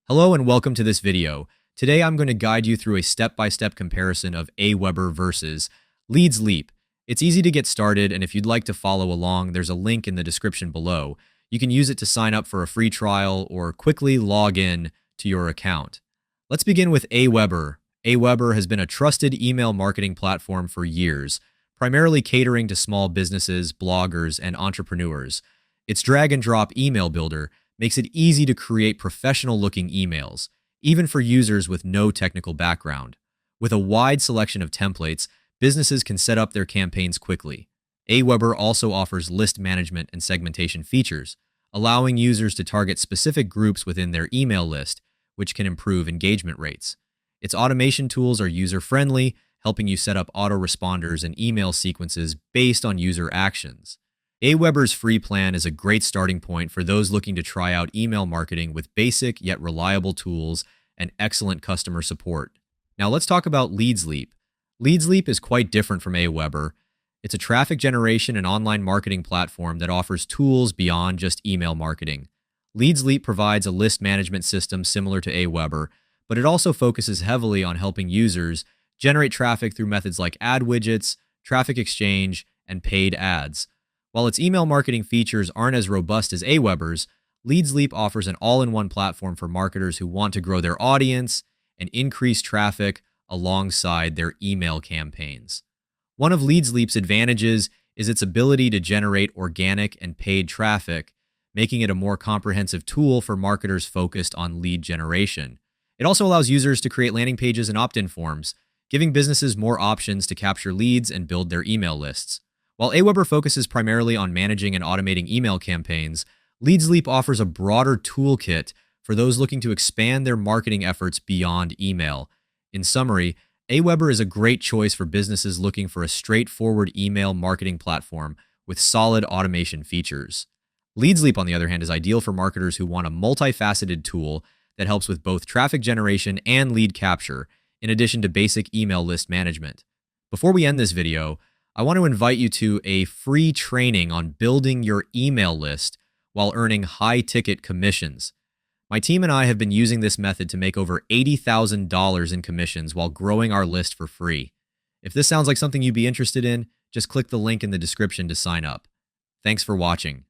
Hello and welcome to this video. Today I'm going to guide you through a step-by-step comparison of AWeber versus LeadsLeap. It's easy to get started, and if you'd like to follow along, there's a link in the description below. You can use it to sign up for a free trial or quickly log in to your account. Let's begin with AWeber. AWeber has been a trusted email marketing platform for years, primarily catering to small businesses, bloggers, and entrepreneurs. Its drag-and-drop email builder makes it easy to create professional-looking emails, even for users with no technical background. With a wide selection of templates, businesses can set up their campaigns quickly. AWeber also offers list management and segmentation features, allowing users to target specific groups within their email list, which can improve engagement rates. Its automation tools are user-friendly, helping you set up autoresponders and email sequences based on user actions. AWeber's free plan is a great starting point for those looking to try out email marketing with basic yet reliable tools and excellent customer support. Now let's talk about LeadsLeap. LeadsLeap is quite different from AWeber. It's a traffic generation and online marketing platform that offers tools beyond just email marketing. LeadsLeap provides a list management system similar to AWeber, but it also focuses heavily on helping users generate traffic through methods like ad widgets, traffic exchange, and paid ads. While its email marketing features aren't as robust as AWeber's, LeadsLeap offers an all-in-one platform for marketers who want to grow their audience and increase traffic alongside their email campaigns. One of LeadsLeap's advantages is its ability to generate organic and paid traffic, making it a more comprehensive tool for marketers focused on lead generation. It also allows users to create landing pages and opt-in forms, giving businesses more options to capture leads and build their email lists. While AWeber focuses primarily on managing and automating email campaigns, LeadsLeap offers a broader toolkit for those looking to expand their marketing efforts beyond email. In summary, AWeber is a great choice for businesses looking for a straightforward email marketing platform with solid automation features. LeadsLeap, on the other hand, is ideal for marketers who want a multifaceted tool that helps with both traffic generation and lead capture, in addition to basic email list management. Before we end this video, I want to invite you to a free training on building your email list while earning high-ticket commissions. My team and I have been using this method to make over $80,000 in commissions while growing our list for free. If this sounds like something you'd be interested in, just click the link in the description to sign up. Thanks for watching.